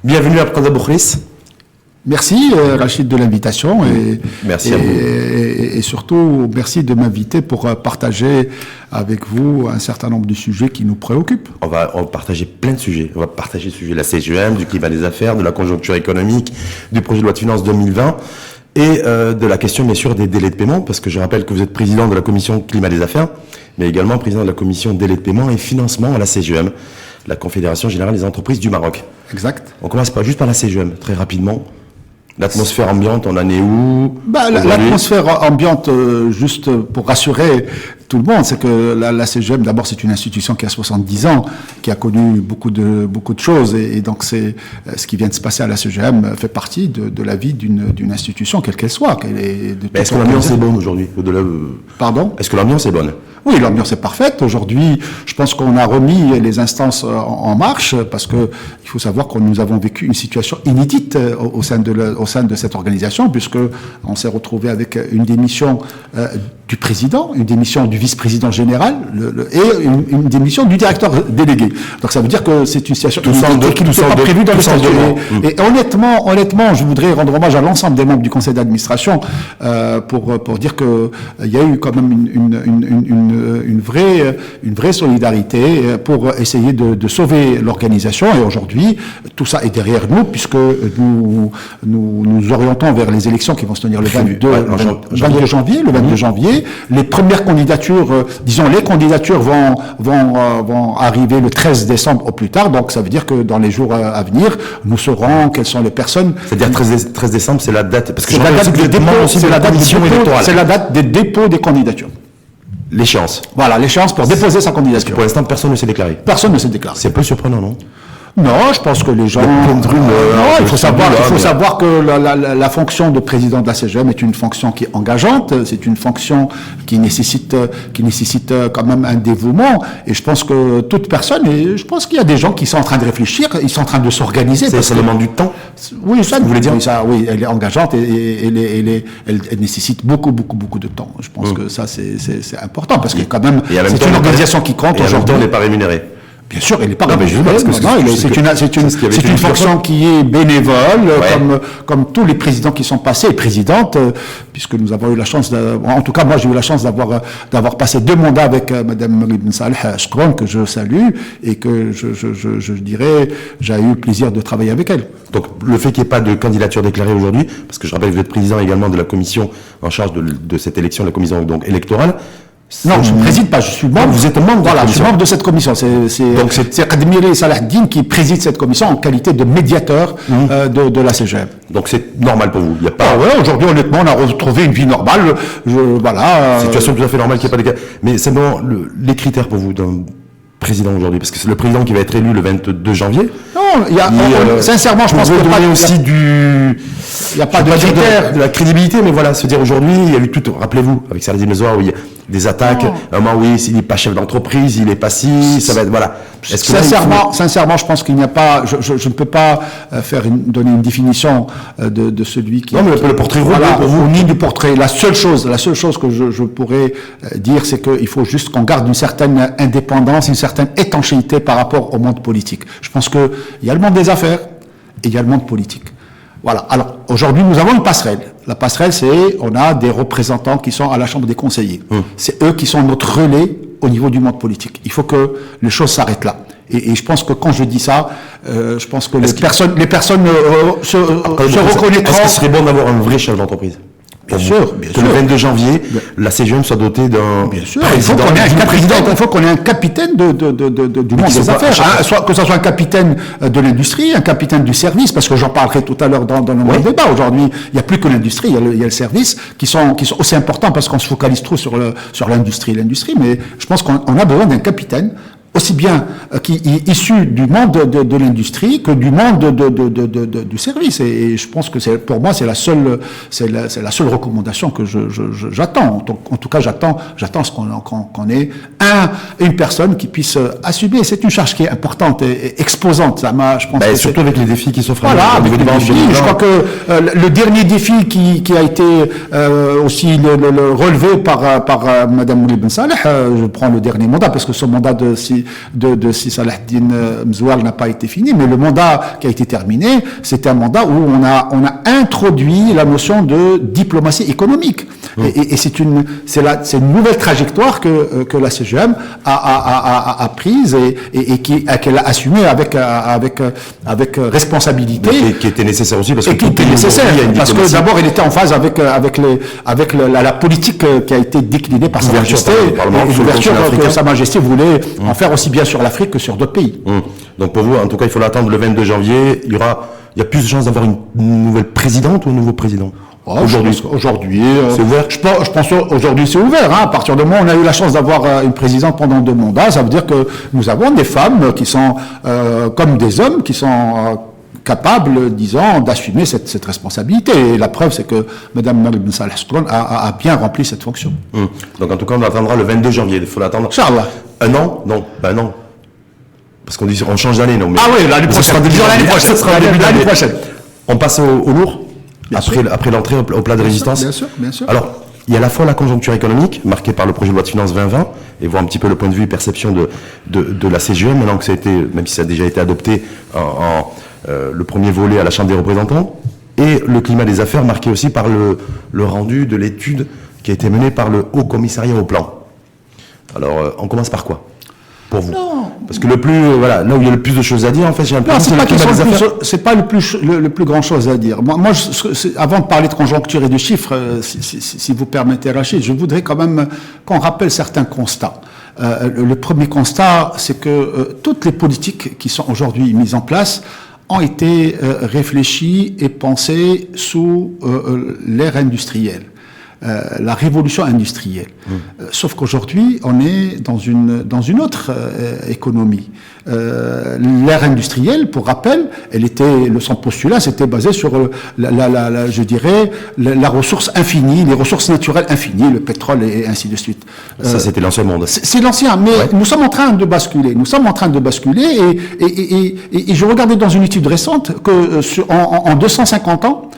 Bienvenue à Abdelkader Boukhris. Merci Rachid de l'invitation Merci à vous. Et surtout merci de m'inviter pour partager avec vous un certain nombre de sujets qui nous préoccupent. On va partager plein de sujets. On va partager le sujet de la CGM, du climat des affaires, de la conjoncture économique, du projet de loi de finances 2020 et de la question bien sûr des délais de paiement, parce que je rappelle que vous êtes président de la commission climat des affaires, mais également président de la commission délais de paiement et financement à la CGM, la Confédération Générale des Entreprises du Maroc. Exact. On commence juste par la CGM, très rapidement. L'atmosphère ambiante, on en est où? L'atmosphère ambiante, juste pour rassurer tout le monde, c'est que la CGM, d'abord, c'est une institution qui a 70 ans, qui a connu beaucoup de choses, et donc c'est ce qui vient de se passer à la CGM fait partie de la vie d'une institution, quelle qu'elle soit. Est-ce que l'ambiance est bonne aujourd'hui? Pardon? Est-ce que l'ambiance est bonne? Oui, l'ambiance est parfaite. Aujourd'hui, je pense qu'on a remis les instances en marche, parce que il faut savoir que nous avons vécu une situation inédite au sein de cette organisation, puisque on s'est retrouvé avec une démission du président, une démission du vice-président général et une démission du directeur délégué. Donc ça veut dire que c'est une situation qui n'était pas prévue dans le statut. Et honnêtement, je voudrais rendre hommage à l'ensemble des membres du conseil d'administration pour dire que il y a eu quand même une vraie solidarité pour essayer de sauver l'organisation. Et aujourd'hui, tout ça est derrière nous, puisque nous orientons vers les élections qui vont se tenir le 22 janvier. Les premières candidatures, les candidatures vont arriver le 13 décembre au plus tard. Donc ça veut dire que dans les jours à venir, nous saurons quelles sont les personnes. C'est-à-dire 13 décembre, c'est la date. Parce que c'est la date des dépôts des candidatures. L'échéance. Voilà, l'échéance pour déposer sa candidature. Parce que pour l'instant, personne ne s'est déclaré. Personne ne s'est déclaré. C'est peu surprenant, non? Non, je pense que les gens. Il faut savoir que la fonction de président de la CGM est une fonction qui est engageante. C'est une fonction qui nécessite quand même un dévouement. Et je pense que toute personne, et je pense qu'il y a des gens qui sont en train de réfléchir, ils sont en train de s'organiser. Ça demande du temps. Oui, ça. Vous voulez dire? Oui, elle est engageante et elle nécessite beaucoup de temps. Je pense que ça c'est important parce que quand même c'est une organisation qui compte aujourd'hui. Et en même temps, elle n'est pas rémunérée. Bien sûr, elle n'est pas rémunérée. C'est une fonction qui est bénévole, comme tous les présidents qui sont passés et présidentes, puisque nous avons eu la chance, en tout cas moi j'ai eu la chance d'avoir passé 2 mandats avec Madame Marie Ben Saleh Shkron, que je salue et que je dirais j'ai eu le plaisir de travailler avec elle. Donc le fait qu'il n'y ait pas de candidature déclarée aujourd'hui, parce que je rappelle que vous êtes président également de la commission en charge de cette élection, la commission donc électorale. Non, je ne préside pas, je suis membre. Vous êtes membre. Voilà, je suis membre de cette commission. C'est Kadmiri Salahdine qui préside cette commission en qualité de médiateur de la CGM. Donc c'est normal pour vous. Il y a pas. Aujourd'hui, honnêtement, on a retrouvé une vie normale. Situation tout à fait normale qui n'est pas des cas. Mais simplement les critères pour vous d'un président aujourd'hui, parce que c'est le président qui va être élu le 22 janvier. Non, sincèrement, je pense qu'il n'y a pas aussi il n'y a pas de critères, de la crédibilité, mais voilà, se dire aujourd'hui, il y a eu tout, rappelez-vous, avec Saladin Mezouar, où il y a des attaques, s'il n'est pas chef d'entreprise, il n'est pas ça va être, voilà. Sincèrement, je pense qu'il n'y a pas, je ne peux pas donner une définition de celui qui. Non, mais le portrait pour vous. Ni du portrait. La seule chose que je pourrais dire, c'est qu'il faut juste qu'on garde une certaine indépendance, une certaine étanchéité par rapport au monde politique. Je pense qu'il y a le monde des affaires et il y a le monde politique. Voilà. Alors, aujourd'hui, nous avons une passerelle. La passerelle, on a des représentants qui sont à la Chambre des conseillers. C'est eux qui sont notre relais au niveau du monde politique. Il faut que les choses s'arrêtent là. Et je pense que quand je dis ça, je pense que les personnes se reconnaîtront. Est-ce qu'il serait bon d'avoir un vrai chef d'entreprise? Bien sûr. Que le 22 janvier, la CGM soit dotée d'un président. Il faut qu'on ait un capitaine du monde des affaires. Que ce soit un capitaine de l'industrie, un capitaine du service, parce que j'en parlerai tout à l'heure dans le débat. Aujourd'hui, il n'y a plus que l'industrie, il y a le service, qui sont aussi importants parce qu'on se focalise trop sur l'industrie. Mais je pense qu'on a besoin d'un capitaine aussi bien qui est issu du monde de l'industrie que du monde du service. Et je pense que pour moi c'est la seule recommandation que j'attends. En tout cas, j'attends qu'on ait une personne qui puisse assumer. C'est une charge qui est importante et exposante. Je pense que surtout avec les défis qui s'offrent. Voilà, avec les défis. Je crois que le dernier défi qui a été aussi relevé par Madame Mouli Ben Saleh, je prends le dernier mandat parce que son mandat de si Salah Eddine Mzouar n'a pas été fini, mais le mandat qui a été terminé, c'était un mandat où on a introduit la notion de diplomatie économique. Et c'est une nouvelle trajectoire que la CGM a prise et qu'elle a assumée avec responsabilité. Qui était nécessaire aussi parce que qui était nécessaire parce que d'abord il était en phase avec la politique qui a été déclinée par Sa Majesté et l'ouverture que Sa Majesté voulait en faire aussi bien sur l'Afrique que sur d'autres pays. Donc pour vous, en tout cas, il faut l'attendre le 22 janvier. Il y a plus de chances d'avoir une nouvelle présidente ou un nouveau président? Aujourd'hui, c'est ouvert. Je pense aujourd'hui c'est ouvert. À partir du moment où on a eu la chance d'avoir une présidente pendant 2 mandats, ça veut dire que nous avons des femmes qui sont comme des hommes qui sont capables, disons, d'assumer cette responsabilité. Et la preuve, c'est que Mme Mariam Ben Salah Soukran a bien rempli cette fonction. Donc en tout cas, on attendra le 22 janvier. Il faut l'attendre. Inch'Allah. Un an? Non, non. Parce qu'on dit on change d'année, non. Mais ah oui, l'année prochaine. Ça sera l'année prochaine. On passe au lourd. Après l'entrée au plat de résistance. Bien sûr. Alors, il y a à la fois la conjoncture économique, marquée par le projet de loi de finances 2020, et voir un petit peu le point de vue et perception de la CGM, maintenant que ça a été, même si ça a déjà été adopté le premier volet à la Chambre des représentants, et le climat des affaires, marqué aussi par le rendu de l'étude qui a été menée par le Haut Commissariat au Plan. Alors, on commence par quoi pour vous? Non. Parce que là où il y a le plus de choses à dire, en fait, j'ai l'impression que c'est pas le plus grand chose à dire. Moi avant de parler de conjoncture et de chiffres, si vous permettez, Rachid, je voudrais quand même qu'on rappelle certains constats. Le premier constat, c'est que toutes les politiques qui sont aujourd'hui mises en place ont été réfléchies et pensées sous l'ère industrielle. La révolution industrielle. Sauf qu'aujourd'hui, on est dans une autre économie. L'ère industrielle, pour rappel, son postulat, c'était basé sur je dirais, la ressource infinie, les ressources naturelles infinies, le pétrole et ainsi de suite. Ça, c'était l'ancien monde. C'est l'ancien, mais nous sommes en train de basculer. Et je regardais dans une étude récente que en 250 ans,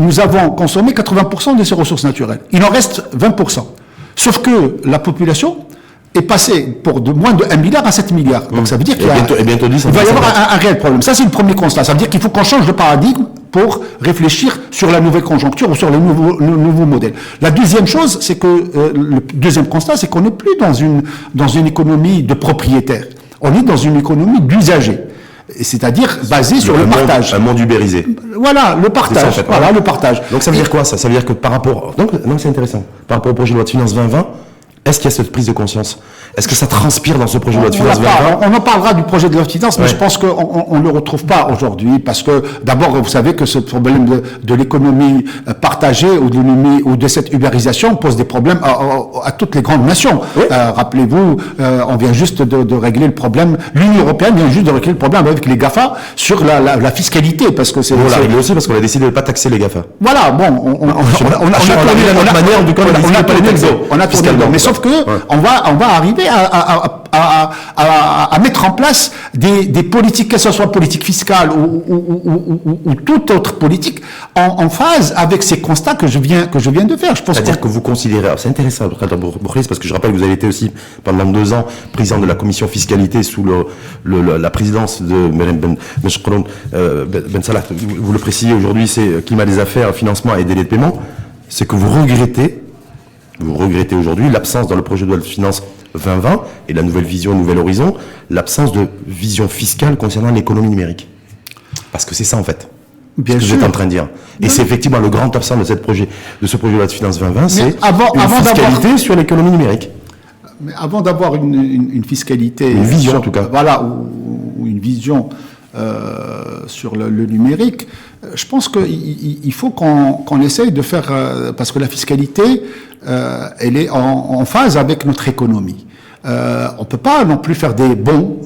nous avons consommé 80% de ces ressources naturelles. Il en reste 20%. Sauf que la population est passée de moins de 1 milliard à 7 milliards. Donc ça veut dire qu'il va y avoir un réel problème. Ça, c'est le premier constat. Ça veut dire qu'il faut qu'on change de paradigme pour réfléchir sur la nouvelle conjoncture ou sur le nouveau modèle. La deuxième chose, c'est que le deuxième constat, c'est qu'on n'est plus dans une économie de propriétaires. On est dans une économie d'usagers. C'est-à-dire basé sur le partage. Un monde ubérisé. Voilà, le partage. Ça, en fait, voilà, le partage. Donc ça veut dire quoi ça? Ça veut dire que par rapport... Donc c'est intéressant. Par rapport au projet de loi de finances 2020, est-ce qu'il y a cette prise de conscience? Est-ce que ça transpire dans ce projet de loi de finances 2020? On en parlera du projet de loi de finances, mais je pense qu'on ne le retrouve pas aujourd'hui, parce que d'abord, vous savez que ce problème de l'économie partagée ou de cette ubérisation pose des problèmes à toutes les grandes nations. Oui. Rappelez-vous, on vient juste de régler le problème, l'Union européenne vient juste de régler le problème avec les GAFA sur la fiscalité, parce que c'est... On l'a réglé aussi parce qu'on a décidé de ne pas taxer les GAFA. Voilà, bon, on a tourné le dos. Mais sauf que on va arriver à mettre en place des politiques, que ce soit politique fiscale ou toute autre politique, en phase avec ces constats que je viens de faire. C'est-à-dire que vous considérez, c'est intéressant, parce que je rappelle que vous avez été aussi pendant 2 ans président de la commission fiscalité sous la présidence de Mme Ben Salah. Vous le précisez aujourd'hui, c'est climat des affaires, financement et délai de paiement. C'est que vous regrettez aujourd'hui l'absence dans le projet de loi de finances 2020 et la nouvelle vision, nouvel horizon, l'absence de vision fiscale concernant l'économie numérique. Parce que c'est ça en fait. Bien sûr. Ce que vous êtes en train de dire. Et c'est effectivement le grand absent de ce projet de loi de finances 2020, c'est une fiscalité sur l'économie numérique. Mais avant d'avoir une fiscalité... Une vision en tout cas. Voilà, ou une vision sur le numérique, je pense qu'il faut qu'on essaye de faire... parce que la fiscalité, elle est en phase avec notre économie. On peut pas non plus faire des bons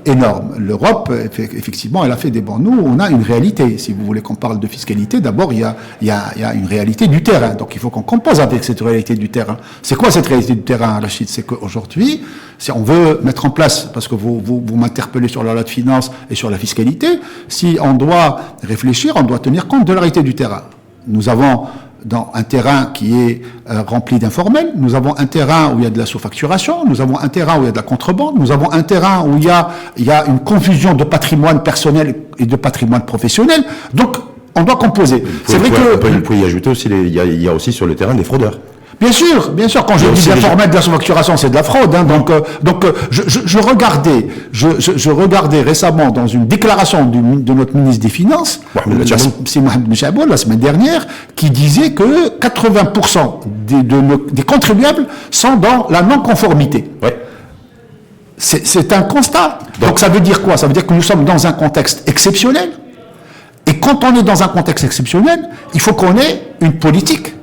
énormes. L'Europe, effectivement, elle a fait des bons. Nous, on a une réalité. Si vous voulez qu'on parle de fiscalité, d'abord, il y a une réalité du terrain. Donc, il faut qu'on compose avec cette réalité du terrain. C'est quoi cette réalité du terrain, Rachid? C'est qu'aujourd'hui, si on veut mettre en place, parce que vous m'interpellez sur la loi de finances et sur la fiscalité, si on doit réfléchir, on doit tenir compte de la réalité du terrain. Nous avons dans un terrain qui est rempli d'informels, nous avons un terrain où il y a de la sous-facturation, nous avons un terrain où il y a de la contrebande, nous avons un terrain où il y a une confusion de patrimoine personnel et de patrimoine professionnel. Donc, on doit composer. C'est vrai que vous pouvez y ajouter aussi, il y a aussi sur le terrain des fraudeurs. Bien sûr. Quand je dis informel de la sous-facturation, c'est de la fraude. Hein. Donc, je regardais récemment dans une déclaration de notre ministre des Finances, c'est Mohamed Chaboul, la semaine dernière, qui disait que 80% des contribuables sont dans la non-conformité. Ouais. C'est un constat. Donc ça veut dire quoi? Ça veut dire que nous sommes dans un contexte exceptionnel. Et quand on est dans un contexte exceptionnel, il faut qu'on ait une politique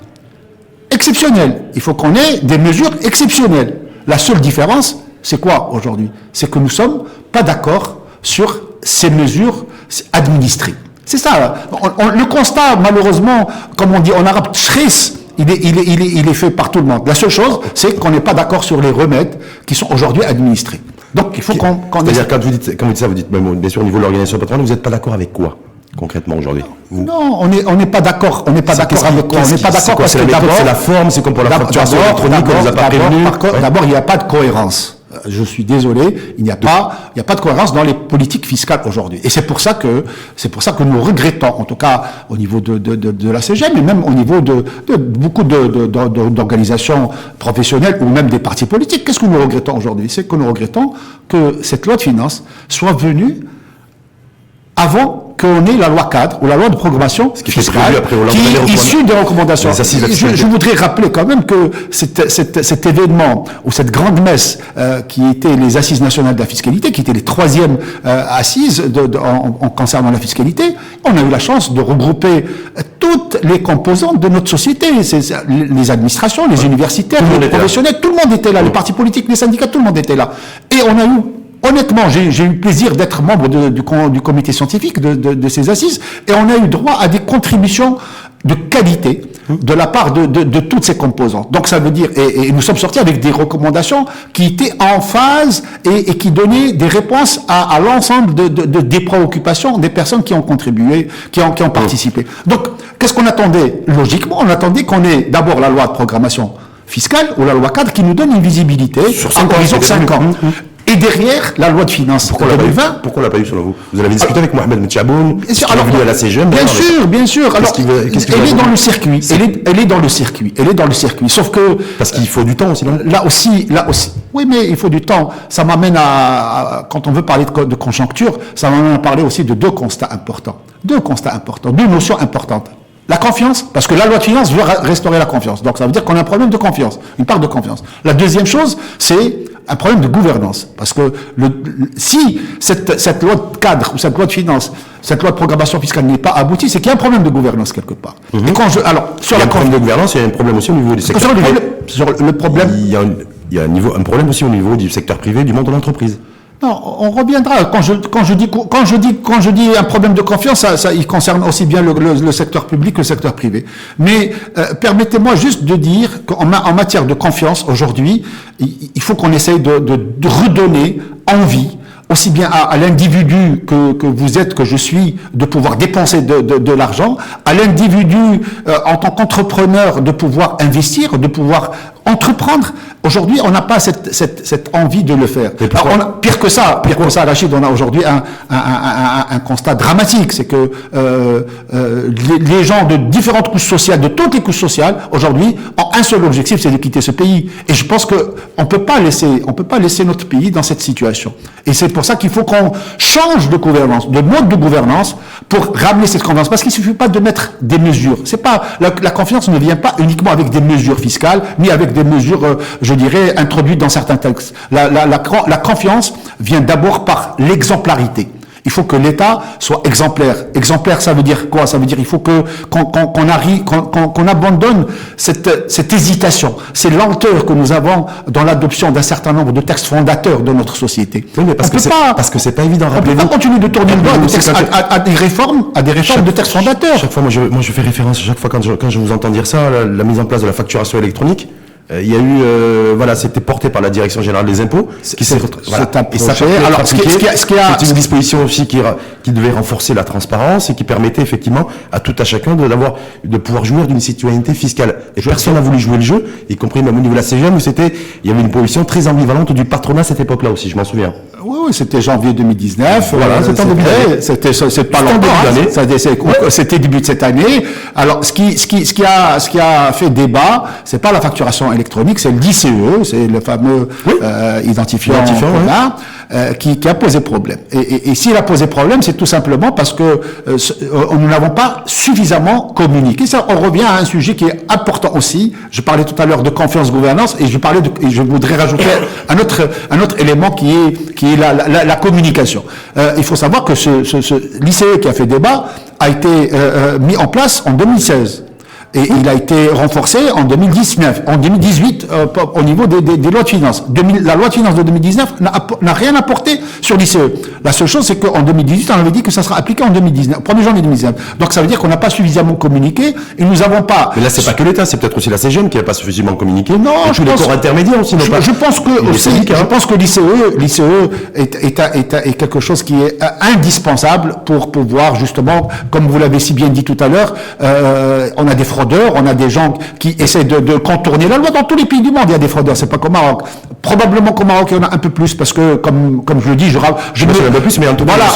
exceptionnelle. Il faut qu'on ait des mesures exceptionnelles. La seule différence, c'est quoi aujourd'hui? C'est que nous ne sommes pas d'accord sur ces mesures administrées. C'est ça. Le constat, malheureusement, comme on dit en arabe, tchris, il est fait par tout le monde. La seule chose, c'est qu'on n'est pas d'accord sur les remèdes qui sont aujourd'hui administrés. Donc, il faut qu'on C'est-à-dire, quand vous dites ça, vous dites, bien sûr, au niveau de l'organisation patronale, vous n'êtes pas d'accord avec quoi? Concrètement aujourd'hui? Non, on n'est pas d'accord. On n'est pas d'accord avec quoi? On n'est pas d'accord parce que d'abord, c'est la forme, c'est comme pour la facturation électronique, on nous a pas prévenu. D'abord, il n'y a pas de cohérence. Je suis désolé, il n'y a pas de cohérence dans les politiques fiscales aujourd'hui. Et c'est pour ça que nous regrettons, en tout cas au niveau de la CGM, mais même au niveau de beaucoup d'organisations professionnelles ou même des partis politiques. Qu'est-ce que nous regrettons aujourd'hui? C'est que nous regrettons que cette loi de finances soit venue avant qu'on ait la loi cadre ou la loi de programmation fiscale qui est issue des recommandations. Je voudrais rappeler quand même que cet événement ou cette grande messe qui était les Assises nationales de la fiscalité, qui étaient les 3e assises en concernant la fiscalité, on a eu la chance de regrouper toutes les composantes de notre société, les administrations, les universitaires, les professionnels, tout le monde était là, les partis politiques, les syndicats, tout le monde était là. Et on a eu honnêtement, j'ai eu le plaisir d'être membre du comité scientifique de ces assises, et on a eu droit à des contributions de qualité de la part de toutes ces composantes. Donc ça veut dire, et nous sommes sortis avec des recommandations qui étaient en phase et qui donnaient des réponses à l'ensemble des préoccupations des personnes qui ont contribué, qui ont participé. Donc, qu'est-ce qu'on attendait? Logiquement, on attendait qu'on ait d'abord la loi de programmation fiscale ou la loi cadre qui nous donne une visibilité sur 5 ans. Et derrière, la loi de finances pour 2020. Pourquoi on l'a pas eu selon vous? Vous avez discuté avec Mohamed Mtchaboun, qui est venu à la CGM. Bien sûr. Alors, elle est dans le circuit. Elle est dans le circuit. Sauf que. Parce qu'il faut du temps aussi, non? Là aussi. Oui, mais il faut du temps. Ça m'amène quand on veut parler de conjoncture, ça m'amène à parler aussi de deux constats importants. Deux notions importantes. La confiance, parce que la loi de finances veut restaurer la confiance. Donc ça veut dire qu'on a un problème de confiance, une part de confiance. La deuxième chose, c'est un problème de gouvernance. Parce que si cette loi de cadre ou cette loi de finances, cette loi de programmation fiscale n'est pas aboutie, c'est qu'il y a un problème de gouvernance quelque part. Et sur le problème de gouvernance, il y a un problème aussi au niveau du secteur privé. Il y a un problème aussi au niveau du secteur privé, du monde de l'entreprise. Non, on reviendra. Quand je dis un problème de confiance, ça il concerne aussi bien le secteur public que le secteur privé. Mais permettez-moi juste de dire qu'en matière de confiance aujourd'hui, il faut qu'on essaye de redonner envie aussi bien à l'individu que vous êtes, que je suis, de pouvoir dépenser de l'argent, à l'individu en tant qu'entrepreneur de pouvoir investir, de pouvoir entreprendre. Aujourd'hui, on n'a pas cette envie de le faire. Alors, pire que ça, Rachid, on a aujourd'hui un constat dramatique, c'est que les gens de différentes couches sociales, de toutes les couches sociales, aujourd'hui, ont un seul objectif, c'est de quitter ce pays. Et je pense que on peut pas laisser notre pays dans cette situation. Et c'est pour ça qu'il faut qu'on change de gouvernance, de mode de gouvernance, pour ramener cette confiance. Parce qu'il suffit pas de mettre des mesures. C'est pas la confiance ne vient pas uniquement avec des mesures fiscales, ni avec des mesures, je dirais, introduites dans certains textes. La confiance vient d'abord par l'exemplarité. Il faut que l'État soit exemplaire. Exemplaire, ça veut dire quoi? Ça veut dire il faut qu'on abandonne cette hésitation, ces lenteurs que nous avons dans l'adoption d'un certain nombre de textes fondateurs de notre société. Oui, mais parce que c'est pas évident. On peut pas continuer de tourner le doigt à des réformes de textes fondateurs. Chaque fois, moi je fais référence, chaque fois quand je vous entends dire ça, la mise en place de la facturation électronique. Il y a eu, c'était porté par la Direction Générale des Impôts, qui s'est et ça alors, c'est une disposition aussi qui devait renforcer la transparence et qui permettait effectivement à tout à chacun de pouvoir jouir d'une citoyenneté fiscale. Et personne n'a voulu jouer le jeu, y compris même au niveau de la CGM, où il y avait une position très ambivalente du patronat à cette époque-là aussi, je m'en souviens. Oui, c'était janvier 2019. Voilà, c'était en début d'année. C'est pas longtemps. C'était début de cette année. Alors, ce qui a fait débat, c'est pas la facturation électronique, c'est l'ICE, c'est le fameux identifiant qui a posé problème. Et s'il a posé problème, c'est tout simplement parce que nous n'avons pas suffisamment communiqué. Ça, on revient à un sujet qui est important aussi. Je parlais tout à l'heure de confiance gouvernance et je voudrais rajouter un autre élément qui est la communication. Il faut savoir que l'ICE qui a fait débat a été mis en place en 2016. Et il a été renforcé en 2018 au niveau des lois de finances. La loi de finances de 2019 n'a rien apporté sur l'ICE. La seule chose, c'est qu'en 2018, on avait dit que ça sera appliqué en 2019, 1er janvier 2019. Donc ça veut dire qu'on n'a pas suffisamment communiqué et nous n'avons pas... Mais là, c'est pas que l'État, c'est peut-être aussi la CGM qui n'a pas suffisamment communiqué. Non, tous les corps intermédiaires aussi n'ont pas... Je pense que l'ICE est quelque chose qui est indispensable pour pouvoir justement, comme vous l'avez si bien dit tout à l'heure, on a des fraudeurs, on a des gens qui essaient de contourner la loi. Dans tous les pays du monde, il y a des fraudeurs, c'est pas qu'au Maroc. Probablement qu'au Maroc, il y en a un peu plus, parce que, comme je le dis, un peu plus, mais en tout cas, voilà,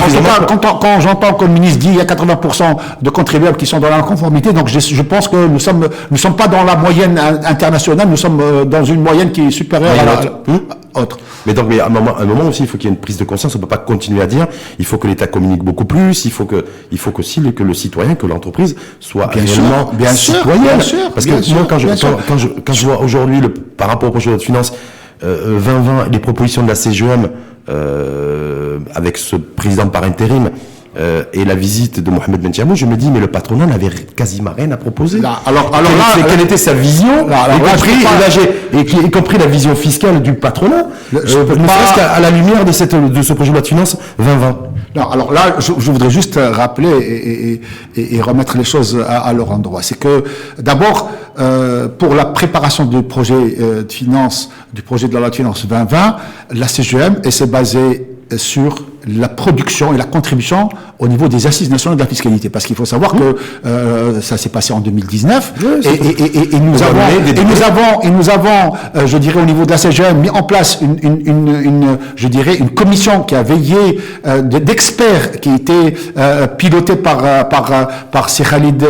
quand j'entends que le ministre dit il y a 80% de contribuables qui sont dans la conformité, donc je pense que nous sommes pas dans la moyenne internationale, nous sommes dans une moyenne qui est supérieure à la autre. Mais donc, à un moment aussi, il faut qu'il y ait une prise de conscience. On peut pas continuer à dire, il faut que l'État communique beaucoup plus, il faut que le citoyen, que l'entreprise soit réellement citoyenne. Parce que moi, quand je vois aujourd'hui, par rapport au projet de loi de finances, 2020, les propositions de la CGM, avec ce président par intérim, et la visite de Mohamed Benchamoun, je me dis, mais le patronat n'avait quasiment rien à proposer. Quelle était sa vision, y compris la vision fiscale du patronat, ne serait-ce qu'à la lumière de ce projet de loi de finances 2020. Non, alors là, je voudrais juste rappeler et remettre les choses à leur endroit. C'est que, d'abord, pour la préparation du projet de finance, du projet de la loi de finances 2020, la CGM s'est basée sur la production et la contribution au niveau des assises nationales de la fiscalité, parce qu'il faut savoir que ça s'est passé en 2019 et nous avons, je dirais, au niveau de la CGM, mis en place une commission qui a veillé d'experts qui était pilotée par Sir Khalid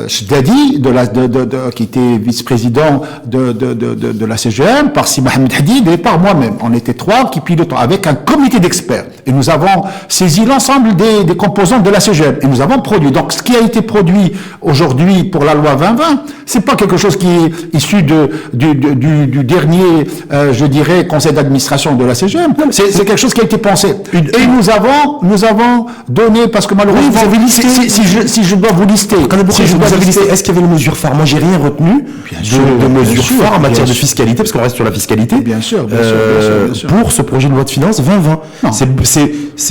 Chdadi, qui était vice-président de la CGM, par Si Mohamed Hadid et par moi-même. On était trois qui pilotons avec un comité d'experts. Et nous avons saisi l'ensemble des composantes de la CGM. Et nous avons produit. Donc, ce qui a été produit aujourd'hui pour la loi 2020, c'est pas quelque chose qui est issu du dernier, je dirais, conseil d'administration de la CGM. C'est quelque chose qui a été pensé. Et nous avons donné, parce que malheureusement, vous avez listé, si je dois vous lister, est-ce qu'il y avait une mesure phare? Moi, j'ai rien retenu de mesure phare en matière de fiscalité, parce qu'on reste sur la fiscalité. Bien sûr. Pour ce projet de loi de finances 2020.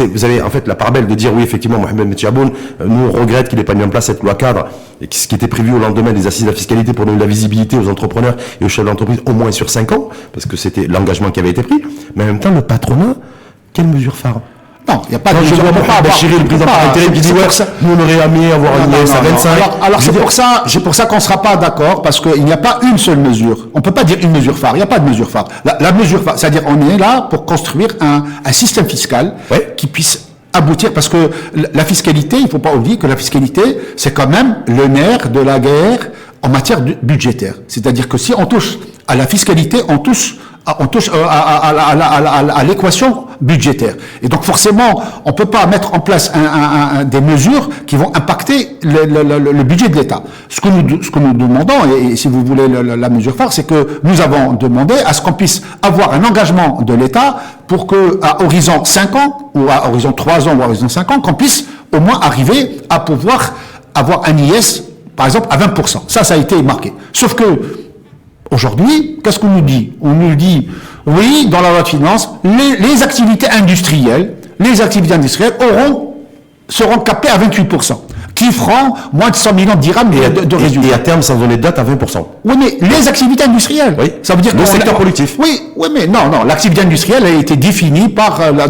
Vous avez en fait la part belle de dire oui, effectivement, Mohamed Benchamoun, nous on regrette qu'il n'ait pas mis en place cette loi cadre, et ce qui était prévu au lendemain des assises de la fiscalité pour donner de la visibilité aux entrepreneurs et aux chefs d'entreprise au moins sur 5 ans, parce que c'était l'engagement qui avait été pris. Mais en même temps, le patronat, quelle mesure phare? Non, il n'y a pas de mesure. Je vois Bachiri, le président par intérim, qui dit ouais, nous on aurait aimé avoir une IS à 25. Alors c'est pour ça qu'on ne sera pas d'accord, parce qu'il n'y a pas une seule mesure. On ne peut pas dire une mesure phare. Il n'y a pas de mesure phare. La mesure phare, c'est-à-dire on est là pour construire un système fiscal qui puisse aboutir, parce que la fiscalité, il ne faut pas oublier que la fiscalité, c'est quand même le nerf de la guerre en matière budgétaire. C'est-à-dire que si on touche à la fiscalité, on touche à l'équation budgétaire. Et donc forcément, on peut pas mettre en place des mesures qui vont impacter le budget de l'État. Ce que nous demandons, et si vous voulez la mesure phare, c'est que nous avons demandé à ce qu'on puisse avoir un engagement de l'État pour que, à horizon 5 ans, ou à horizon 3 ans, ou à horizon 5 ans, qu'on puisse au moins arriver à pouvoir avoir un IS, par exemple, à 20%. Ça a été marqué. Sauf que, aujourd'hui, qu'est-ce qu'on nous dit? On nous dit, oui, dans la loi de finances, les activités industrielles seront capées à 28%. qui feront moins de 100 millions de dirhams de résultats. Et à terme, sans donner de date, à 20%. Oui, mais les activités industrielles. Oui. Ça veut dire le secteur productif. Oui, mais non, l'activité industrielle a été définie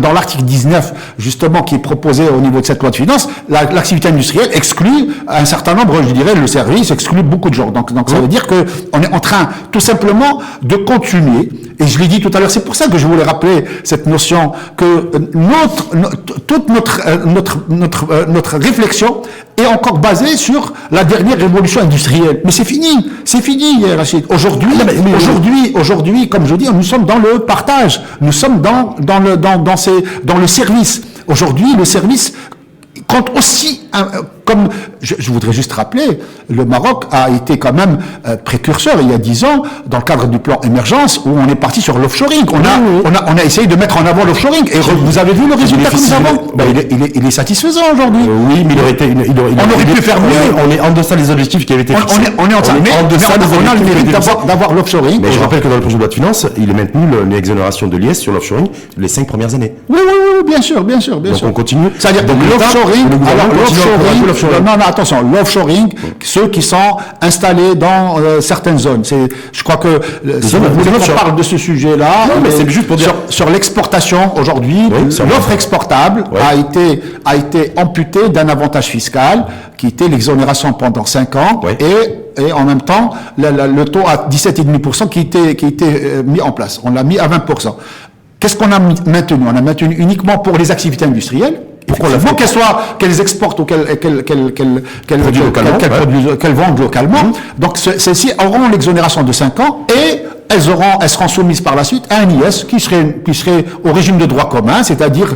dans l'article 19, justement, qui est proposé au niveau de cette loi de finances. L'activité industrielle exclut un certain nombre, je dirais, le service exclut beaucoup de gens. Donc ça veut dire que on est en train, tout simplement, de continuer. Et je l'ai dit tout à l'heure, c'est pour ça que je voulais rappeler cette notion que toute notre réflexion est encore basée sur la dernière révolution industrielle. Mais c'est fini, Rachid. Aujourd'hui, comme je dis, nous sommes dans le partage, nous sommes dans le service. Aujourd'hui, le service compte aussi, comme je voudrais juste rappeler, le Maroc a été quand même précurseur il y a 10 ans dans le cadre du plan émergence où on est parti sur l'offshoring. On a essayé de mettre en avant l'offshoring et vous avez vu le résultat que nous avons. Il est satisfaisant aujourd'hui. Oui, mais on aurait pu faire mieux. On est en deçà des objectifs qui avaient été fixés. On est en deçà le mérite d'avoir l'offshoring. Mais je rappelle que dans le projet de loi de finances, il est maintenu l'exonération de l'IS sur l'offshoring les 5 premières années. Oui, bien sûr. Donc on continue. C'est-à-dire l'offshoring, ceux qui sont installés dans certaines zones. Je crois que si vous voulez qu'on parle de ce sujet-là, c'est juste pour dire sur l'exportation aujourd'hui, l'offre exportable a été amputée d'un avantage fiscal qui était l'exonération pendant 5 ans et en même temps le taux à 17,5% qui était mis en place. On l'a mis à 20%. Qu'est-ce qu'on a maintenu? On a maintenu uniquement pour les activités industrielles. Pourquoi qu'elles exportent ou qu'elles vendent localement. Donc, celles-ci auront l'exonération de 5 ans et elles seront soumises par la suite à un IS qui serait au régime de droit commun, c'est-à-dire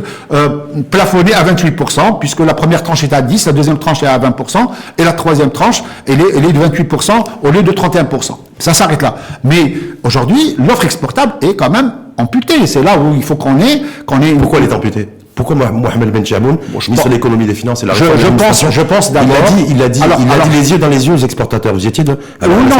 plafonné à 28%, puisque la première tranche est à 10, la deuxième tranche est à 20%, et la troisième tranche, elle est de 28% au lieu de 31%. Ça s'arrête là. Mais aujourd'hui, l'offre exportable est quand même amputée. C'est là où il faut qu'on ait. Pourquoi elle est amputée? Pourquoi Mohamed Ben Chamoun, ministre de l'économie, des finances et la réforme je pense d'abord. Il a dit les yeux dans les yeux aux exportateurs. Vous y étiez? Non,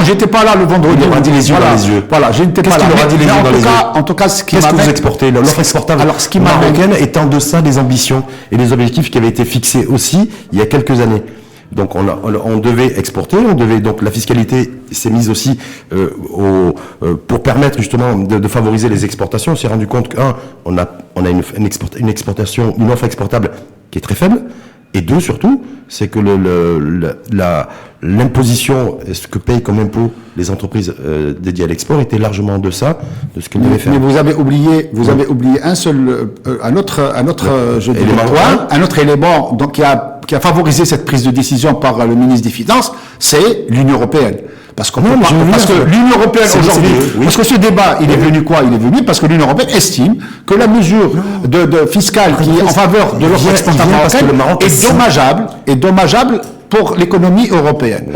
j'étais pas là le vendredi. Il aura dit les yeux dans les yeux. Voilà, je n'étais pas là. Qu'est-ce qu'il aura dit les yeux dans les yeux? En tout cas, qu'est-ce que vous exportez? L'offre exportable marocaine est en deçà des ambitions et des objectifs qui avaient été fixés aussi il y a quelques années. Donc on devait exporter, donc la fiscalité s'est mise aussi pour permettre justement de favoriser les exportations. On s'est rendu compte on a une offre exportable qui est très faible, et deux surtout, c'est que l'imposition, ce que payent comme impôt les entreprises dédiées à l'export était largement en deçà de ce qu'elles devaient faire. Mais vous avez oublié un autre élément donc qui a favorisé cette prise de décision par le ministre des Finances, c'est l'Union européenne. Parce que l'Union européenne aujourd'hui, parce que ce débat, il est venu quoi? Il est venu parce que l'Union européenne estime que la mesure de fiscale qui est en faveur de l'offre exportable marocaine est dommageable pour l'économie européenne.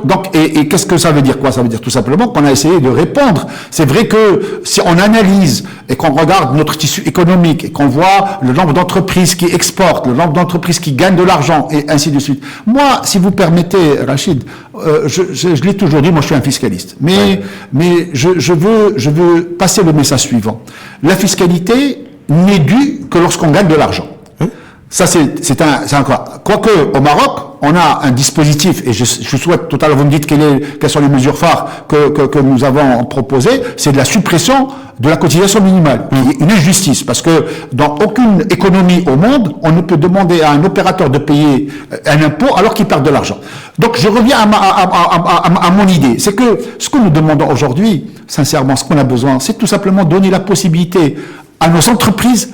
Donc, et qu'est-ce que ça veut dire quoi? Ça veut dire tout simplement qu'on a essayé de répondre. C'est vrai que si on analyse et qu'on regarde notre tissu économique et qu'on voit le nombre d'entreprises qui exportent, le nombre d'entreprises qui gagnent de l'argent et ainsi de suite. Moi, si vous permettez, Rachid, je l'ai toujours dit, moi je suis un fiscaliste. Mais je veux passer le message suivant. La fiscalité n'est due que lorsqu'on gagne de l'argent. Ça, c'est un quoi. Quoique, au Maroc, on a un dispositif, et je souhaite, tout à l'heure, vous me dites quelles sont les mesures phares que nous avons proposées, c'est de la suppression de la cotisation minimale. Une injustice, parce que dans aucune économie au monde, on ne peut demander à un opérateur de payer un impôt alors qu'il perd de l'argent. Donc, je reviens à mon idée. C'est que ce que nous demandons aujourd'hui, sincèrement, ce qu'on a besoin, c'est tout simplement donner la possibilité à nos entreprises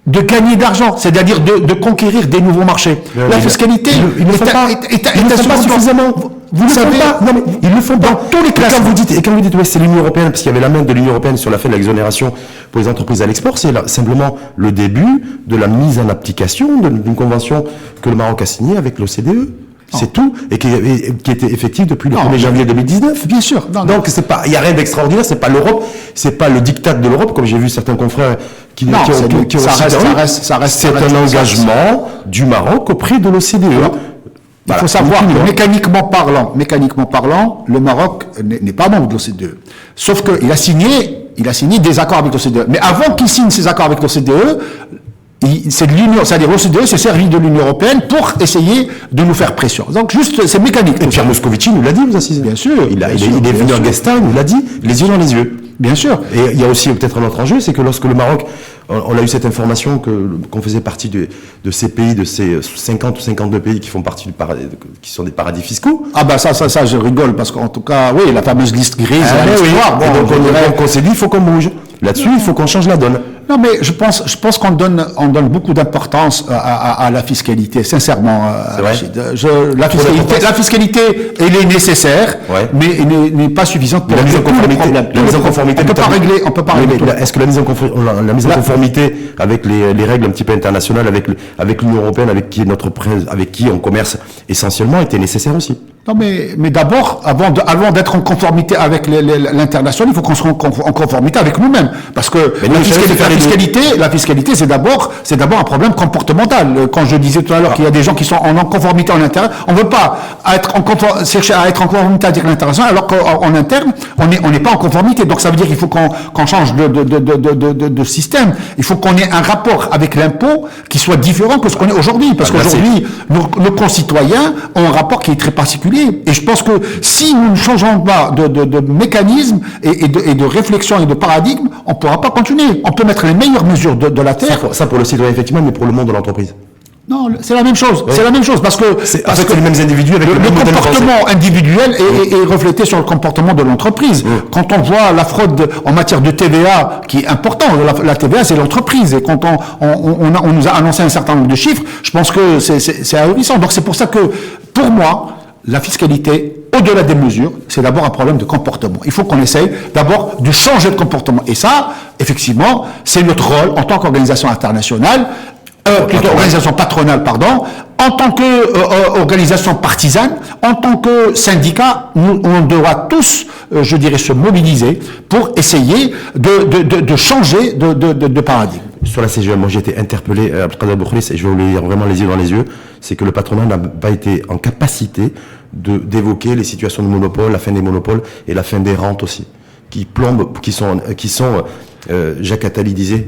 de gagner d'argent, c'est-à-dire de conquérir des nouveaux marchés. La fiscalité est suffisamment. Vous le savez pas. Non, mais ils le font dans tous les classes. Et quand vous dites, c'est l'Union européenne, parce qu'il y avait la main de l'Union européenne sur la fin de l'exonération pour les entreprises à l'export, c'est simplement le début de la mise en application d'une convention que le Maroc a signée avec l'OCDE. C'est tout, et qui était effectif depuis le 1er janvier 2019. Bien sûr. Donc il y a rien d'extraordinaire, c'est pas l'Europe, c'est pas le diktat de l'Europe, comme j'ai vu certains confrères qui ont ça reste. C'est un engagement du Maroc auprès de l'OCDE. Il faut savoir que mécaniquement parlant, le Maroc n'est pas membre de l'OCDE. Sauf qu'il a signé des accords avec l'OCDE. Mais avant qu'il signe ces accords avec l'OCDE, c'est de l'Union, c'est-à-dire l'OCDE s'est servi de l'Union européenne pour essayer de nous faire pression. Donc juste, c'est mécanique. Et Pierre Moscovici nous l'a dit, vous assisez. Bien sûr. Il est venu à Guesta, il nous l'a dit, les yeux dans les yeux. Bien sûr. Et il y a aussi peut-être un autre enjeu, c'est que lorsque le Maroc, on a eu cette information qu'on faisait partie de ces pays, de ces 50 ou 52 pays qui font partie qui sont des paradis fiscaux. Ah bah ça, je rigole, parce qu'en tout cas, oui, la fameuse liste grise. Oui. Bon, et donc on s'est dit, il faut qu'on bouge. Là-dessus, il faut qu'on change la donne. Non, mais je pense qu'on donne beaucoup d'importance à la fiscalité, sincèrement. C'est vrai. Rachid. La fiscalité, elle est nécessaire, mais elle n'est pas suffisante pour régler tous les problèmes. La mise en conformité. On peut pas régler tout. Est-ce que la mise en conformité avec les règles un petit peu internationales, avec l'Union européenne, avec qui on commerce essentiellement, était nécessaire aussi? Non, mais d'abord, avant d'être en conformité avec l'international, il faut qu'on soit en conformité avec nous-mêmes. Parce que la fiscalité, c'est d'abord un problème comportemental. Quand je disais tout à l'heure qu'il y a des gens qui sont en conformité en interne, on ne veut pas chercher à être en conformité avec l'international, alors qu'en interne, on n'est pas en conformité. Donc ça veut dire qu'il faut qu'on change de système. Il faut qu'on ait un rapport avec l'impôt qui soit différent que ce qu'on est aujourd'hui. Parce qu'aujourd'hui, nos concitoyens ont un rapport qui est très particulier. Et je pense que si nous ne changeons pas de mécanisme et de réflexion et de paradigme, on ne pourra pas continuer. On peut mettre les meilleures mesures de la terre. Ça pour le citoyen, effectivement, mais pour le monde de l'entreprise. Non, c'est la même chose. Oui. C'est la même chose parce que c'est les mêmes individus avec le comportement individuel est reflété sur le comportement de l'entreprise. Quand on voit la fraude en matière de TVA, qui est important, la TVA c'est l'entreprise. Et quand on nous a annoncé un certain nombre de chiffres, je pense que c'est ahurissant. Donc c'est pour ça que, pour moi, la fiscalité, au-delà des mesures, c'est d'abord un problème de comportement. Il faut qu'on essaye d'abord de changer de comportement. Et ça, effectivement, c'est notre rôle en tant qu'organisation internationale, organisation patronale, en tant qu'organisation partisane, en tant que syndicat, on devra tous, je dirais, se mobiliser pour essayer de changer de paradigme. Sur la CGM, moi j'ai été interpellé, Abdelkader Boukhris, et je vais vous le dire vraiment les yeux dans les yeux, c'est que le patronat n'a pas été en capacité d'évoquer les situations de monopole, la fin des monopoles et la fin des rentes aussi, qui plombent, qui sont Jacques Attali disait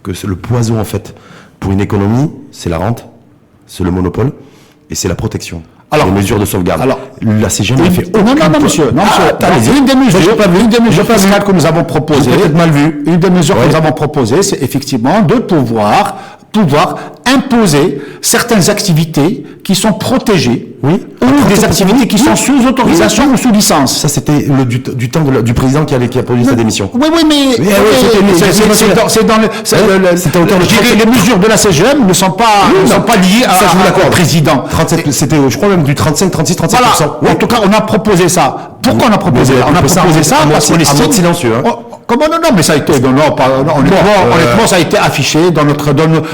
que c'est le poison en fait pour une économie, c'est la rente, c'est le monopole et c'est la protection. Alors, les mesures de sauvegarde. Alors, la CGM n'a fait aucun... Non, monsieur. Une des mesures fiscales que nous avons proposées, une des mesures que nous avons proposées, c'est effectivement de pouvoir imposer certaines activités qui sont protégées, ou des activités qui sont sous autorisation ou sous licence. Ça, c'était du temps du président qui a produit sa démission. Oui, mais c'est dans les mesures de la CGM ne sont pas liées au président. C'était, je crois, même du 35, 36, 37%. Voilà. En tout cas, on a proposé ça. Pourquoi on a proposé ça? On a proposé ça parce qu'on estime silencieux. Comment non, mais ça a été honnêtement, ça a été affiché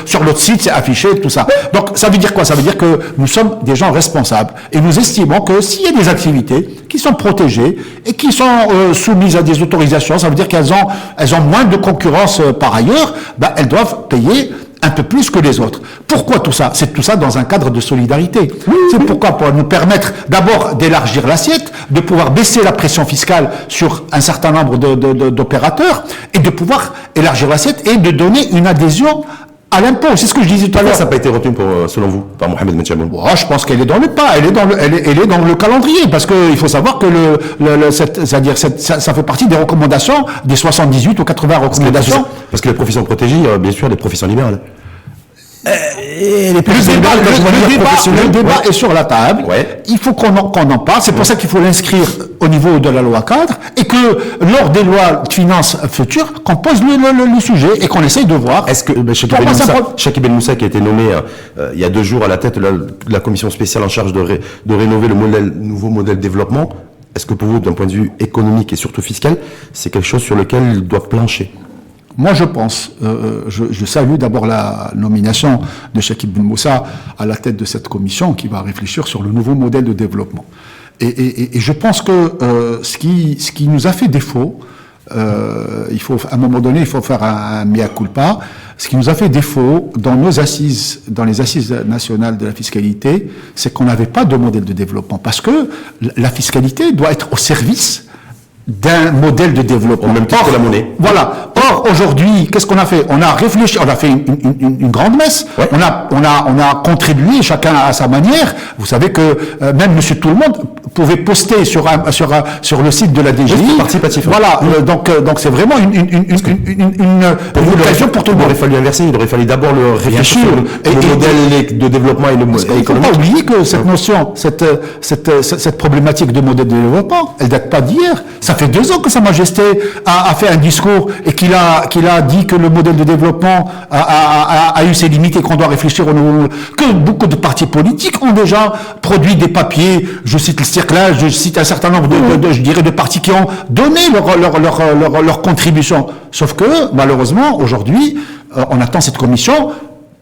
sur notre site, c'est affiché tout ça. Donc ça veut dire quoi? Ça veut dire que nous sommes des gens responsables et nous estimons que s'il y a des activités qui sont protégées et qui sont soumises à des autorisations, ça veut dire qu'elles ont moins de concurrence par ailleurs, elles doivent payer un peu plus que les autres. Pourquoi tout ça? C'est tout ça dans un cadre de solidarité. C'est pourquoi pour nous permettre d'abord d'élargir l'assiette, de pouvoir baisser la pression fiscale sur un certain nombre d'opérateurs et de pouvoir élargir l'assiette et de donner une adhésion à l'impôt. C'est ce que je disais tout à l'heure. Ça n'a pas été retenu selon vous, par Mohamed Metchaboun? Je pense qu'elle est dans le pas, elle est dans le calendrier, parce qu'il faut savoir que ça fait partie des recommandations, des 78 ou 80 recommandations. Parce que les professions protégées, il y a bien sûr des professions libérales. Le débat est sur la table. Ouais. Il faut qu'on en parle. C'est pour ça qu'il faut l'inscrire au niveau de la loi cadre et que lors des lois de finances futures, qu'on pose le sujet et qu'on essaye de voir. Est-ce que Chakib Ben Moussa, qui a été nommé il y a 2 jours à la tête de la commission spéciale en charge de rénover le nouveau modèle de développement, est-ce que pour vous, d'un point de vue économique et surtout fiscal, c'est quelque chose sur lequel il doit plancher? Moi, je pense, je salue d'abord la nomination de Chakib Ben Moussa à la tête de cette commission qui va réfléchir sur le nouveau modèle de développement. Et je pense que ce qui nous a fait défaut, à un moment donné, il faut faire un mea culpa. Ce qui nous a fait défaut dans les assises nationales de la fiscalité, c'est qu'on n'avait pas de modèle de développement. Parce que la fiscalité doit être au service d'un modèle de développement. En même temps que la monnaie. Voilà. Or, Or, aujourd'hui, qu'est-ce qu'on a fait? On a réfléchi, on a fait une grande messe. Ouais. On a contribué, chacun à sa manière. Vous savez que même Monsieur Tout le Monde pouvait poster sur le site de la DGI. Oui, c'est participatif. Voilà. Donc c'est vraiment une occasion pour tout le Il monde. aurait fallu inverser. Il aurait fallu d'abord le réfléchir sûr. sur le modèle de développement et le modèle Il ne faut économique. pas oublier que cette notion, cette problématique de modèle de développement, elle date pas d'hier. Ça fait 2 ans que Sa Majesté a fait un discours et qu'il a dit que le modèle de développement a eu ses limites et qu'on doit réfléchir au nouveau. Que beaucoup de partis politiques ont déjà produit des papiers. Je cite le Circlage, je cite un certain nombre de partis qui ont donné leur contribution. Sauf que, malheureusement, aujourd'hui, on attend cette commission.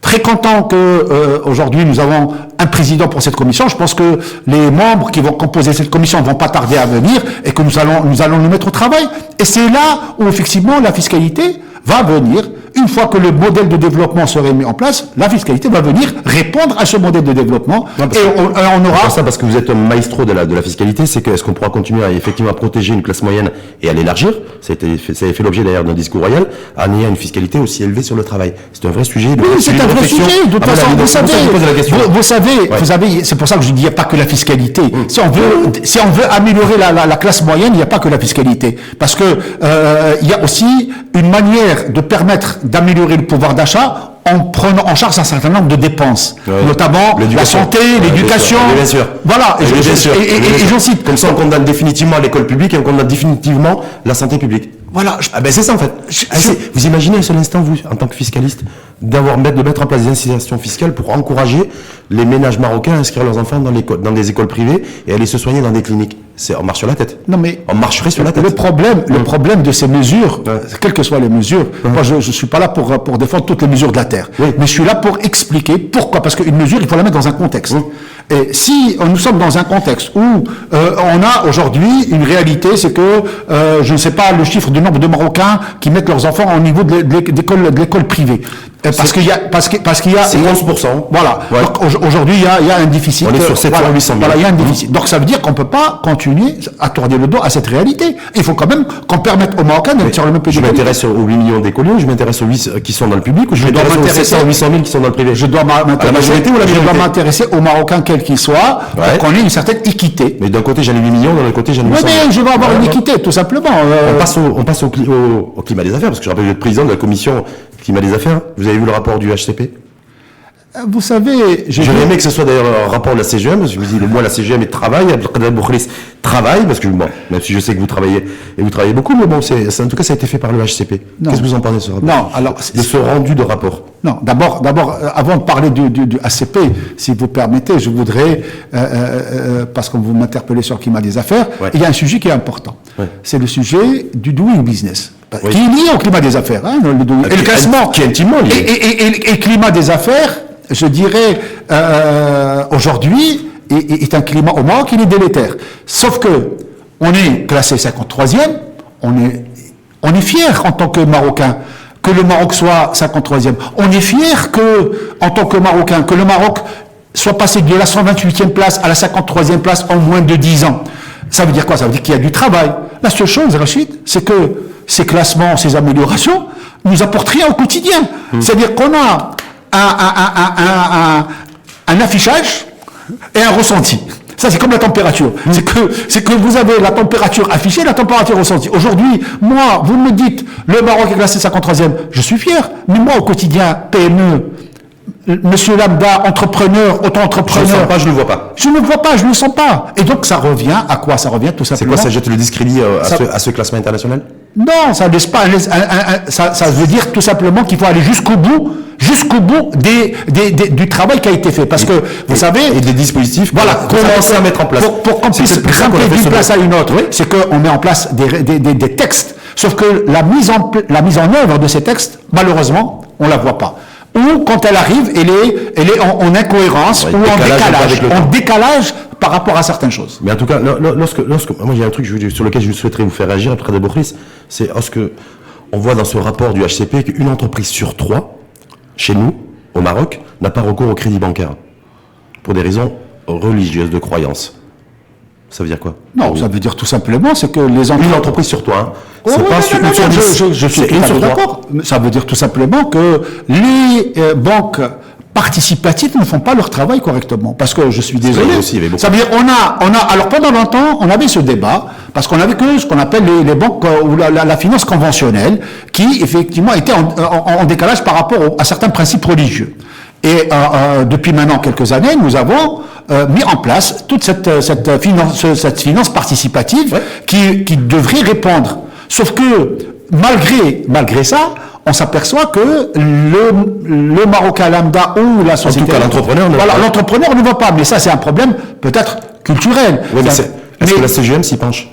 Très content que aujourd'hui nous avons un président pour cette commission. Je pense que les membres qui vont composer cette commission ne vont pas tarder à venir et que nous allons nous mettre au travail. Et c'est là où effectivement la fiscalité va venir. Une fois que le modèle de développement serait mis en place, la fiscalité va venir répondre à ce modèle de développement. On aura ça parce que vous êtes un maestro de la fiscalité, c'est que est-ce qu'on pourra continuer à effectivement à protéger une classe moyenne et à l'élargir? Ça avait fait l'objet d'ailleurs d'un discours royal, en ayant une fiscalité aussi élevée sur le travail. C'est un vrai sujet. Oui, c'est un vrai sujet. De toute façon, vous savez, c'est pour ça que je dis il n'y a pas que la fiscalité. Si on veut améliorer la classe moyenne, il n'y a pas que la fiscalité, parce que il y a aussi une manière de permettre d'améliorer le pouvoir d'achat en prenant en charge un certain nombre de dépenses, notamment la santé, l'éducation. Bien sûr. Voilà. Et j'en cite. Comme ça, on condamne définitivement l'école publique et on condamne définitivement la santé publique. Voilà. C'est ça en fait. Vous imaginez un seul instant, vous, en tant que fiscaliste, de mettre en place des incitations fiscales pour encourager les ménages marocains à inscrire leurs enfants dans des écoles privées et à aller se soigner dans des cliniques. On marche sur la tête. Non mais on marcherait sur la tête. Le problème de ces mesures, quelles que soient les mesures, moi je suis pas là pour défendre toutes les mesures de la terre, mais je suis là pour expliquer pourquoi. Parce qu'une mesure, il faut la mettre dans un contexte. Et si nous sommes dans un contexte où on a aujourd'hui une réalité, c'est que je ne sais pas le chiffre du nombre de Marocains qui mettent leurs enfants au niveau de l'école privée. Parce qu'il y a c'est 11%. Voilà. Ouais. Donc aujourd'hui il y a un déficit. On est sur 700 voilà, 800 000. Voilà, il y a un déficit. Donc ça veut dire qu'on peut pas continuer à tourner le dos à cette réalité. Il faut quand même qu'on permette aux Marocains d'être sur le même pied Je d'égalité. m'intéresse aux 8 millions d'écoliers, je m'intéresse aux 8 qui sont dans le public, ou je m'intéresse aux 700 800 000 qui sont dans le privé. Je dois m'intéresser aux Marocains quels qu'ils soient, pour qu'on ait une certaine équité. Mais d'un côté j'en ai 8 millions, de l'autre côté j'en ai 800 000. Mais je veux avoir une équité, tout simplement. On passe au climat des affaires, parce que je rappelle que vous êtes président de la commission climat des affaires. Vous avez vu le rapport du HCP? Vous savez, j'aurais aimé que ce soit d'ailleurs un rapport de la CGM, parce que je me dis, moi la CGM est travaille, Abdelkader Boukhelis travaille, parce que bon, même si je sais que vous travaillez, et vous travaillez beaucoup, mais bon, en tout cas ça a été fait par le HCP. Qu'est-ce que vous en pensez de ce rapport? Non, alors... De ce rendu de rapport? Non, d'abord, avant de parler du HCP, si vous permettez, je voudrais, parce que vous m'interpellez sur le climat des affaires, il y a un sujet qui est important. C'est le sujet du doing business. Qui est lié au climat des affaires, et le classement, qui est intimement lié. Et le climat des affaires, je dirais, aujourd'hui, est un climat au Maroc, il est délétère. Sauf que, on est classé 53e, on est fier en tant que Marocain que le Maroc soit 53e. On est fier que, en tant que Marocain, que le Maroc soit passé de la 128e place à la 53e place en moins de 10 ans. Ça veut dire quoi? Ça veut dire qu'il y a du travail. La seule chose, Rachid, c'est que ces classements, ces améliorations, nous apportent rien au quotidien. C'est-à-dire qu'on a un affichage et un ressenti. Ça, c'est comme la température. C'est que vous avez la température affichée et la température ressentie. Aujourd'hui, moi, vous me dites, le Maroc est classé 53e, je suis fier. Mais moi, au quotidien, PME, monsieur lambda, entrepreneur, auto-entrepreneur. Je ne le vois pas. Je ne le vois pas, je ne le sens pas. Et donc, ça revient à quoi? Ça revient tout simplement. C'est quoi, ça jette le discrédit à ce classement international? Non, ça laisse pas. Ça veut dire tout simplement qu'il faut aller jusqu'au bout du travail qui a été fait. Parce que, vous savez... Et des dispositifs voilà, commencer à mettre en place. Pour qu'on puisse grimper d'une place à une autre, c'est qu'on met en place des textes. Sauf que la mise en œuvre de ces textes, malheureusement, on la voit pas. Ou quand elle arrive, elle est en incohérence ou en décalage par rapport à certaines choses. Mais en tout cas, lorsque moi il y a un truc sur lequel je souhaiterais vous faire réagir après de Boukhelis, c'est lorsque on voit dans ce rapport du HCP qu'une entreprise sur 3, chez nous, au Maroc, n'a pas recours au crédit bancaire pour des raisons religieuses de croyance. Ça veut dire quoi? Non, ça veut dire tout simplement, c'est que les Une entreprise sur toi, hein. Oh, C'est ouais, pas non, sur non, une sur non, dix. je suis C'est une sur trois. d'accord. Ça veut dire tout simplement que les banques participatives ne font pas leur travail correctement. Parce que je suis désolé. aussi, il y avait beaucoup. Ça veut dire alors pendant longtemps, on avait ce débat, parce qu'on avait que ce qu'on appelle les banques ou la finance conventionnelle, qui effectivement était en décalage par rapport à certains principes religieux. Et depuis maintenant quelques années, nous avons mis en place toute cette finance participative, Ouais. qui devrait répondre. Sauf que malgré ça, on s'aperçoit que le Marocain lambda ou la société... En tout cas, l'entrepreneur ne va voilà, pas. l'entrepreneur ne va pas. Mais ça, c'est un problème peut-être culturel. Oui, mais Ça- est-ce que la CGM s'y penche?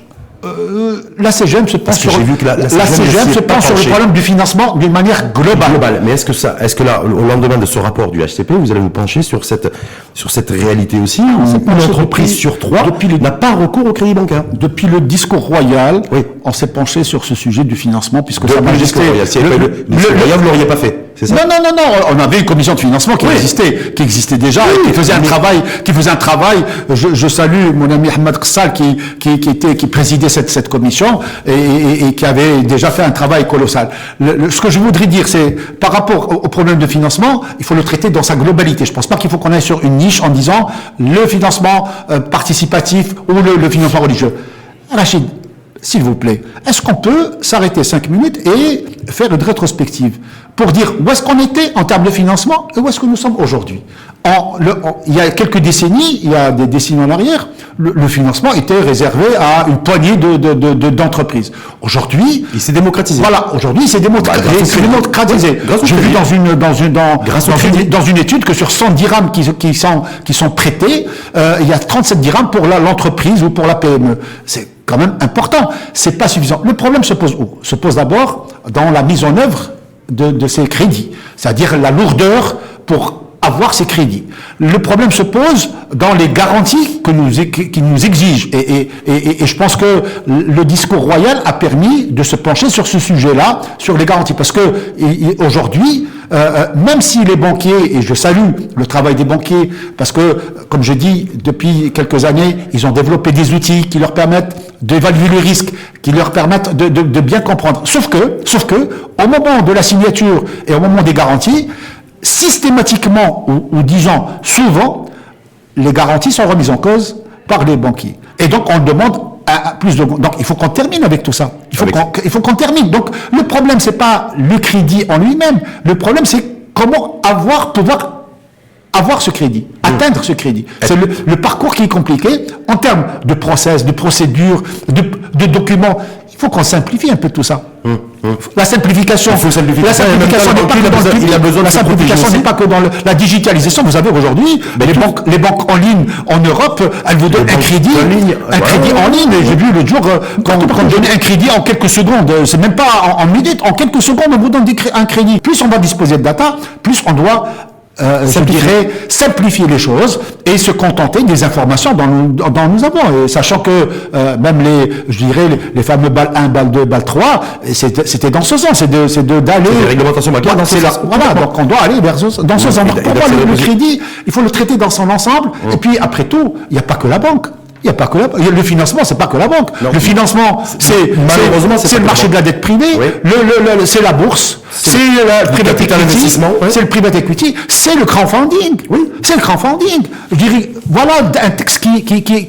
la CGM se penche que j'ai vu que la CGM CGM ne se s'y est pas penche sur le penchée. problème du financement d'une manière globale. Mais est-ce que là, au lendemain de ce rapport du HCP, vous allez vous pencher sur cette réalité aussi, où s'est une penché entreprise depuis- sur trois depuis les- n'a pas recours au crédit bancaire? Depuis le discours royal, Oui. on s'est penché sur ce sujet du financement, puisque Depuis Sa le Majesté... discours royal. S'il n'y avait pas eu le discours royal, vous l'auriez pas fait, c'est ça? Non, on avait une commission de financement qui Oui. existait déjà, et qui faisait un travail. Je salue mon ami Ahmed Qassal qui présidait cette commission et qui avait déjà fait un travail colossal. Ce que je voudrais dire, c'est par rapport au problème de financement, il faut le traiter dans sa globalité. Je pense pas qu'il faut qu'on aille sur une niche en disant le financement participatif ou le financement religieux. Rachid, s'il vous plaît, est-ce qu'on peut s'arrêter 5 minutes et faire une rétrospective pour dire où est-ce qu'on était en termes de financement et où est-ce que nous sommes aujourd'hui? Il y a quelques décennies, il y a des décennies en arrière, le financement était réservé à une poignée d'entreprises. Aujourd'hui, Il s'est démocratisé. voilà, aujourd'hui, c'est démocratisé. Bah, grâce au C'est crédit. démocratisé. Grâce au J'ai vu crédit. Grâce au crédit. dans une étude que sur 100 dirhams qui sont prêtés, il y a 37 dirhams pour l'entreprise ou pour la PME. C'est quand même important. C'est pas suffisant. Le problème se pose où? Se pose d'abord dans la mise en œuvre de ces crédits. C'est-à-dire la lourdeur pour avoir ces crédits. Le problème se pose dans les garanties qui nous exigent. Et je pense que le discours royal a permis de se pencher sur ce sujet-là, sur les garanties. Parce que aujourd'hui, même si les banquiers, et je salue le travail des banquiers, parce que, comme je dis, depuis quelques années, ils ont développé des outils qui leur permettent d'évaluer le risque, qui leur permettent de bien comprendre. Sauf que, au moment de la signature et au moment des garanties, systématiquement, ou disons souvent, les garanties sont remises en cause par les banquiers. Et donc, on demande plus de... Donc, il faut qu'on termine avec tout ça. Il faut qu'on termine. Donc, le problème, c'est pas le crédit en lui-même. Le problème, c'est comment pouvoir avoir ce crédit, atteindre ce crédit. C'est le parcours qui est compliqué en termes de process, de procédure, de documents. Il faut qu'on simplifie un peu tout ça. La simplification, Il faut simplifier. la simplification n'est pas que dans il a besoin de la se protéger simplification aussi. n'est pas que dans la digitalisation. Vous avez aujourd'hui les banques en ligne en Europe, elles vous donnent un crédit, en ligne, crédit en ligne. Et j'ai vu l'autre jour qu'on donnait un crédit en quelques secondes. C'est même pas en minutes, en quelques secondes on vous donne un crédit. Plus on va disposer de data, plus on doit je dirais, simplifier les choses et se contenter des informations dont nous avons. Et sachant que même les fameux BAL 1, BAL 2, BAL 3, c'était dans ce sens, c'est d'aller... Les réglementations bancaires dans ce sens. Voilà, donc on doit aller dans ce sens. Pour moi, le crédit, il faut le traiter dans son ensemble. Et puis, après tout, il n'y a pas que la banque. Il n'y a pas que le financement, c'est pas que la banque. Non. Le financement, Malheureusement, c'est le marché de la dette privée, Oui. c'est la bourse, c'est le private capital equity, investissement, oui. c'est le private equity, c'est le crowdfunding. Oui. C'est le crowdfunding. Je dirais, voilà un texte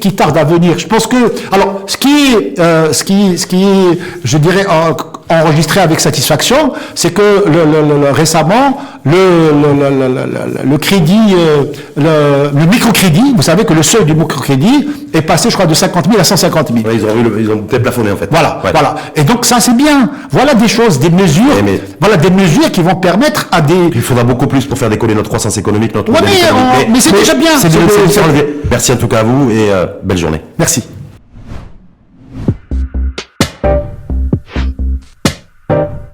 qui tarde à venir. Je pense que, alors, ce qui est, je dirais, enregistré avec satisfaction, c'est que récemment, le crédit, le microcrédit, vous savez que le seuil du microcrédit est passé, je crois, de 50 000 à 150 000. Ouais, ils ont déplafonné en fait. Voilà, Ouais. voilà. Et donc ça c'est bien. Voilà des choses, des mesures, voilà des mesures qui vont permettre à des... Il faudra beaucoup plus pour faire décoller notre croissance économique, notre Ouais, modèle économique. mais c'est déjà bien. C'est enlevé. Merci en tout cas à vous et belle journée. Merci.